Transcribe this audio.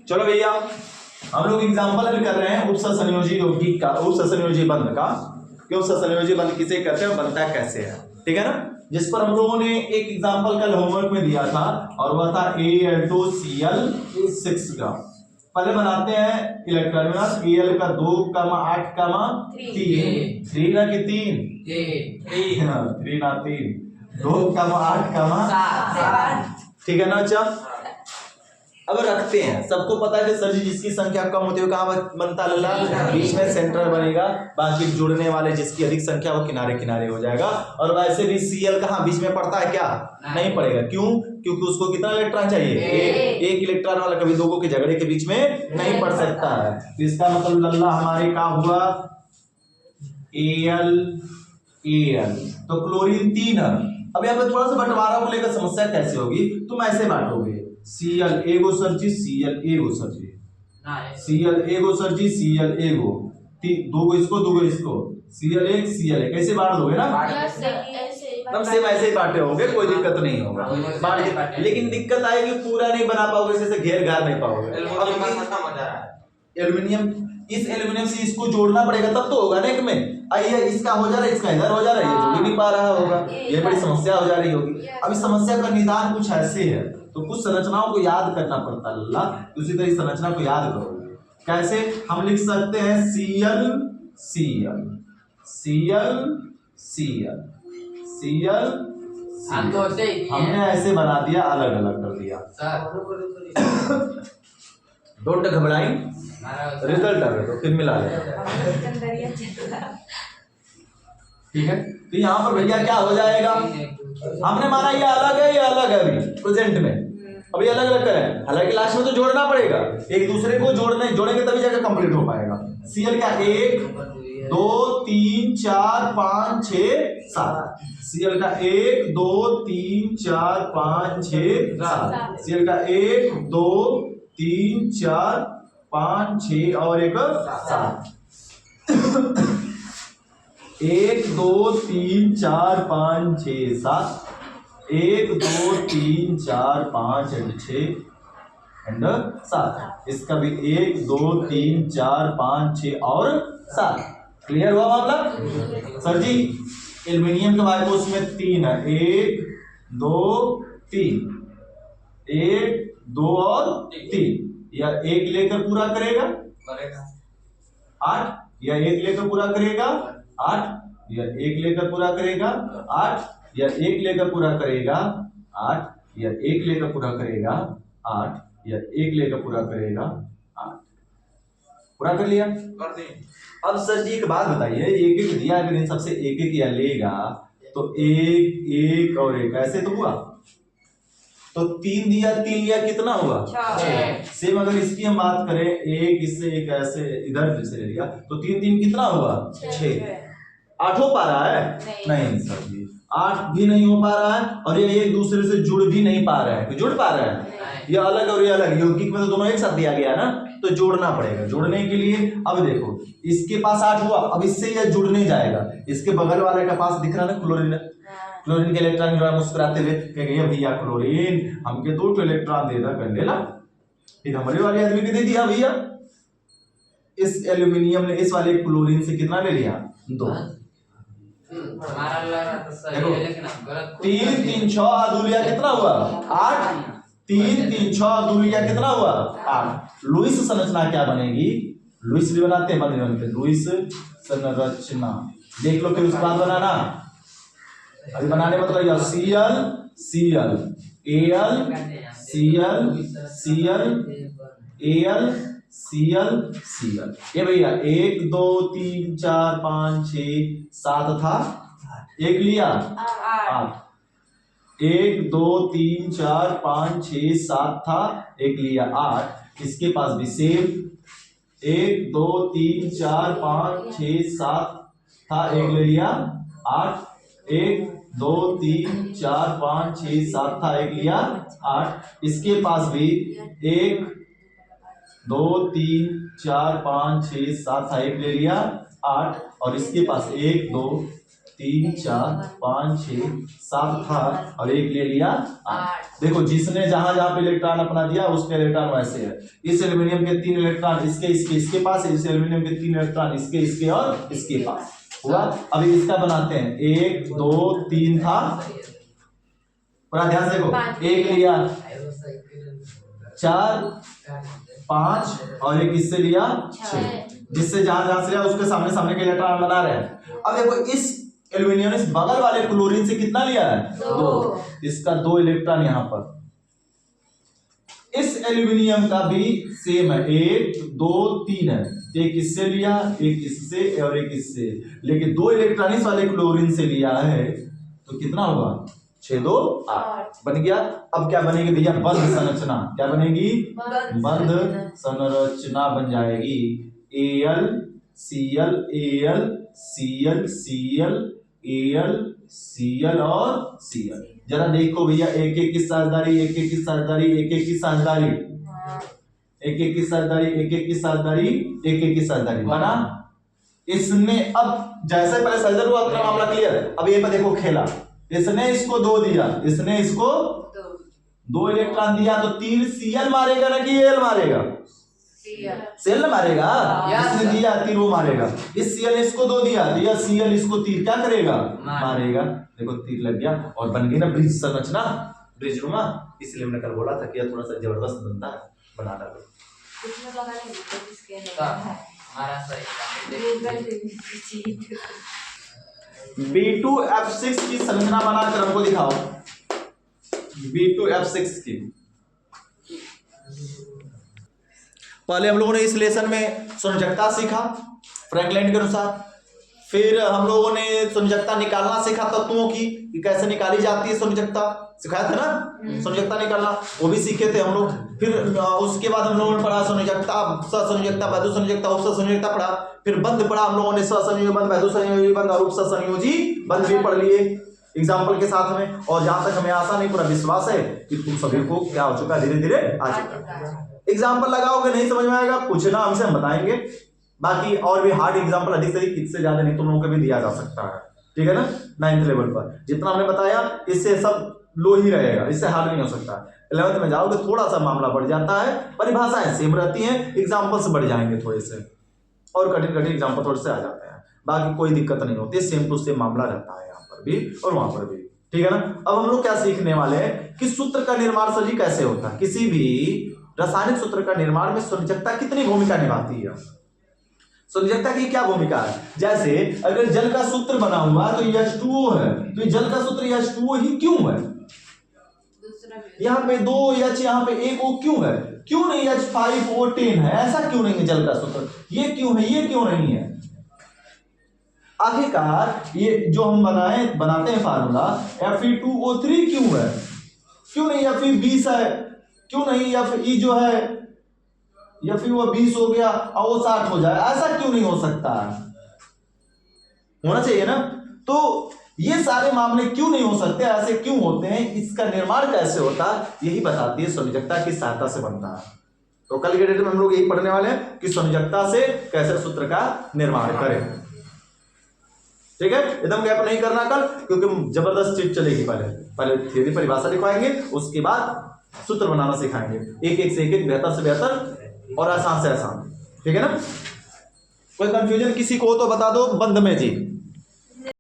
चलो भैया हम लोग एग्जांपल अभी कर रहे हैं उपसंयोजी यौगिक का, उपसंयोजी बंध का, कि उपसंयोजी बंध किसे कहते हैं, बनता कैसे है, ठीक है ना। जिस पर हम लोगों ने एक एग्जांपल कल होमवर्क में दिया था और वह था Al2Cl6 का। पहले बनाते हैं इलेक्ट्रॉन Al का 2,8, 3 3 ना कि 3 3 ना 3 2,8, 7, ठीक है ना। अच्छा अब रखते हैं, सबको पता है कि सर जी जिसकी संख्या कम होती है कहाँ बनता लल्ला, बीच में सेंटर बनेगा, बाकी जुड़ने वाले जिसकी अधिक संख्या वो किनारे किनारे हो जाएगा। और वैसे भी Cl कहाँ बीच में पड़ता है क्या, नहीं पड़ेगा, क्यों, क्योंकि उसको कितना इलेक्ट्रॉन चाहिए, एक इलेक्ट्रॉन वाला कभी दो के झगड़े के बीच में नहीं पड़ सकता है। तो इसका मतलब लल्ला हमारे का हुआ Al Al, तो क्लोरीन 3 है। अब यहाँ पे थोड़ा सा बंटवारा को लेकर समस्या कैसे होगी, तुम ऐसे बांटोगे Cl एगो सरजी Cl एगो सरजी Cl एगो सरजी Cl एगो, दो गो इसको दो गो इसको, Cl एक Cl एक, ऐसे बांट दोगे ना, हम सेम ऐसे ही बांटे होंगे, कोई दिक्कत नहीं होगा बांट। लेकिन दिक्कत आएगी पूरा नहीं बना पाओगे, जैसे घेर घार नहीं पाओगे। एल्युमिनियम, इस एल्युमिनियम से इसको जोड़ना पड़ेगा तब तो होगा ना एक में, आइए इसका हो जा रहा है, इसका इधर हो जा रहा है, ये जोड़ ही नहीं पा रहा होगा, ये बड़ी समस्या हो जा रही होगी। अब इस समस्या का निदान कुछ ऐसे है, तो कुछ संरचनाओं को याद करना पड़ता है लल्ला, उसी तरह संरचना को याद करोगे। कैसे हम लिख सकते हैं Cl Cl Cl Cl Cl, हमने ऐसे बना दिया, अलग अलग कर दिया, डोंट घबराई, रिजल्ट आ गया तो फिर मिला लेगा, ठीक है। तो यहाँ पर भैया क्या हो जाएगा, हमने माना ये अलग है, ये अलग है अभी प्रेजेंट में, अभी अलग अलग करें, हालांकि लास्ट में तो जोड़ना पड़ेगा, एक दूसरे को जोड़ेंगे तभी जाकर कंप्लीट हो पाएगा। Cl क्या 1 2 3 4 5 6 7, Cl का 1 2 3 4 5 6 7, Cl का 1 2 3 4 5 6 और एक 7, 1 2 3 4 5 6 7, 1 2 3 4 5 एंड 6 एंड 7, इसका भी 1 2 3 4 5 6 और 7। क्लियर हुआ मामला सर जी। एल्युमिनियम के बारे में उसमें 3 है, 1 2 3, 1 2 और 3, या 1 लेकर पूरा करेगा 8, या 1 लेकर पूरा करेगा 8, या 1 लेकर पूरा करेगा 8, या 1 लेकर पूरा करेगा 8, या 1 लेकर पूरा करेगा 8, या 1 लेकर पूरा करेगा 8। पूरा कर लिया, कर दी। अब सर जी एक बात बताइए, एक एक दिया अगर इन सबसे एक एक या लेगा तो 1 1 और 1 ऐसे तो हुआ, तो 3 दिया 3 लिया कितना हुआ 6। सेम अगर इसकी हम बात करें, एक इससे एक ऐसे इधर से ले लिया तो 3 3 कितना हुआ 6। 8 हो पा रहा है नहीं सर जी, 8 भी नहीं हो पा रहा है, और ये एक दूसरे से जुड़ भी नहीं पा रहा है, जुड़ पा रहा है, ये अलग और ये अलग, यौगिक में तो दोनों एक साथ दिया गया ना, तो जोड़ना पड़ेगा। जोड़ने के लिए अब देखो इसके पास 8 हुआ, अब इससे ये जुड़ने जाएगा, इसके बगल वाले के पास दिख रहा ना क्लोरीन, क्लोरीन के इलेक्ट्रॉन जो है मुस्कुराते हुए कहेंगे भैया क्लोरीन हमके 2 इलेक्ट्रॉन दे दा, कर लेला, फिर हमारे वाले आदमी को दे दिया भैया, इस एल्युमिनियम ने इस वाले क्लोरीन से कितना ले लिया 2। देखो 3 3 6 दूलिया कितना हुआ 8, 3 3 6 दूलिया कितना हुआ 8। लुईस संरचना क्या बनेगी, लुईस भी बनाते हैं, बनते लुईस संरचना, देख लो फिर उसके बाद बनाना, अभी बनाने में तो Cl Cl Al Cl Cl Al Cl Cl, ये भैया 1 2 3 4 5 6 7 था, एक लिया 8, 1 2 3 4 5 6 7 था, एक लिया 8, इसके पास भी सेम 1 2 3 4 5 6 7 था, एक ले लिया 8, 1 2 3 4 5 6 7 था, एक लिया 8, इसके पास भी 1 2 3 4 5 6 7 था, एक ले लिया 8, और इसके पास 1 2 3 4 5 6 7 था और एक ले लिया 8। देखो जिसने जहां जहां पे इलेक्ट्रॉन अपना दिया उसके इलेक्ट्रॉन वैसे है। इस एल्यूमिनियम के 3 इलेक्ट्रॉन इसके पास, इस एल्यूमिनियम के 3 इलेक्ट्रॉन इसके और इसके पास हुआ। अभी इसका बनाते हैं, 1 2 3 था, पूरा ध्यान से देखो, एक लिया 4 5 और एक इससे लिया 6, जिससे जहां जहां से लिया उसके सामने सामने के इलेक्ट्रॉन बना रहे हैं। अब देखो इस एल्यूमिनियम इस बगल वाले क्लोरीन से कितना लिया है 2, इसका 2 इलेक्ट्रॉन यहां पर। इस एल्यूमिनियम का भी सेम है, 1 2 3 है, एक इससे लिया एक इससे और एक इससे, लेकिन 2 इलेक्ट्रॉन इस वाले क्लोरीन से लिया है तो कितना होगा 6 2 8 बन गया। अब क्या बनेगी भैया बंध संरचना, क्या बनेगी बंध संरचना बन जाएगी, Al Cl Al Cl Cl Al Cl और Cl। जरा देखो भैया एक एक की साझेदारी, एक एक की साझेदारी, एक एक की साझेदारी, एक एक की साझेदारी, एक एक की साझेदारी, एक एक की साझेदारी बना। इसने अब जैसे पहले साझेदार हुआ अपना मामला क्लियर है। अब ये पर देखो खेला, इसने इसको 2 दिया, इसने इसको 2 इलेक्ट्रॉन दिया, तो 3 Cl मारेगा ना कि Al मारेगा, सेल मारेगा, इसने दिया 3 वो मारेगा। इस Cl ने इसको 2 दिया, दिया Cl इसको 3 क्या करेगा मारेगा। देखो 3 लग गया और बन गई ना ब्रिज संरचना, ब्रिज नुमा। इसलिए मैंने कल बोला था कि थोड़ा सा जबरदस्त बनता है, बना डालो। B2F6 की संरचना बनाकर हमको दिखाओ, B2F6 की। पहले हम लोगों ने इस लेसन में संयोजकता सीखा फ्रैंकलैंड के अनुसार, फिर हम लोगों ने संयोजकता निकालना सीखा तत्वों की कि कैसे निकाली जाती है संयोजकता, सिखाया था ना संयोजकता निकालना, वो भी सीखे थे हम लोग। फिर उसके बाद हम लोगों ने पढ़ा संयोजकता, सहसंयोजकता, वैधु संयोजकता, उपसंयोजकता पढ़ा। फिर बंध पढ़ा हम लोगों ने, सहसंयोजी बंध, वैधु संयोजी बंध और उपसंयोजी बंध भी पढ़ लिए एग्जाम्पल के साथ में। और जहां तक हमें आशा नहीं पूरा विश्वास है कि तुम सभी को क्या हो चुका है, धीरे धीरे आ चुका है। एग्जाम्पल लगाओगे नहीं समझ में आएगा, पूछना हमसे, हम बताएंगे। बाकी और भी हार्ड एग्जाम्पल अधिक से अधिक, इससे ज्यादा नहीं तुम लोगों को भी दिया जा सकता है, ठीक है ना। 9th लेवल पर जितना हमने बताया इससे सब लो ही रहेगा, इससे हार्ड नहीं हो सकता। 11th में जाओगे थोड़ा सा मामला बढ़ जाता है, परिभाषाएं सेम रहती हैं, एग्जाम्पल्स बढ़ जाएंगे थोड़े से, और कठिन कठिन एग्जाम्पल थोड़े से आ जाते हैं। बाकी कोई दिक्कत नहीं होती, सेम टू सेम मामला रहता है यहाँ पर भी और वहां पर भी, ठीक है ना। अब हम लोग क्या सीखने वाले हैं कि सूत्र का निर्माण सर जी कैसे होता है। किसी भी रासायनिक सूत्र का निर्माण में संयोजकता कितनी भूमिका निभाती है, संयोजकता की क्या भूमिका है। जैसे अगर जल का सूत्र बना हुआ तो H2O है, तो जल का सूत्र H2O ही क्यों है, यहाँ पे 2H यहाँ पे 1O क्यों है, क्यों नहीं H5O10 है, ऐसा क्यों नहीं है जल का सूत्र, ये क्यों है, ये क्यों नहीं है। आखिरकार ये जो हम बनाते हैं फार्मूला Fe2O3 क्यों है, क्यों नहीं Fe20 है, क्यों नहीं Fe जो है Fe वो 20 हो गया और वो 60 हो जाए, ऐसा क्यों नहीं हो सकता है, होना चाहिए ना। तो ये सारे मामले क्यों नहीं हो सकते, ऐसे क्यों होते हैं, इसका निर्माण कैसे होता है, यही बताती है संयोजकता की सहायता से बनता है। तो कल के डेट में हम लोग यही पढ़ने वाले हैं कि संयोजकता से कैसे सूत्र का निर्माण करें, ठीक है। एकदम गैप नहीं करना कल, क्योंकि जबरदस्त चीज चलेगी। पहले थ्योरी परिभाषा दिखाएंगे, उसके बाद सूत्र बनाना सिखाएंगे, एक एक से एक बेहतर से बेहतर और आसान से आसान, ठीक है ना। कोई कंफ्यूजन किसी को तो बता दो बंद में जी।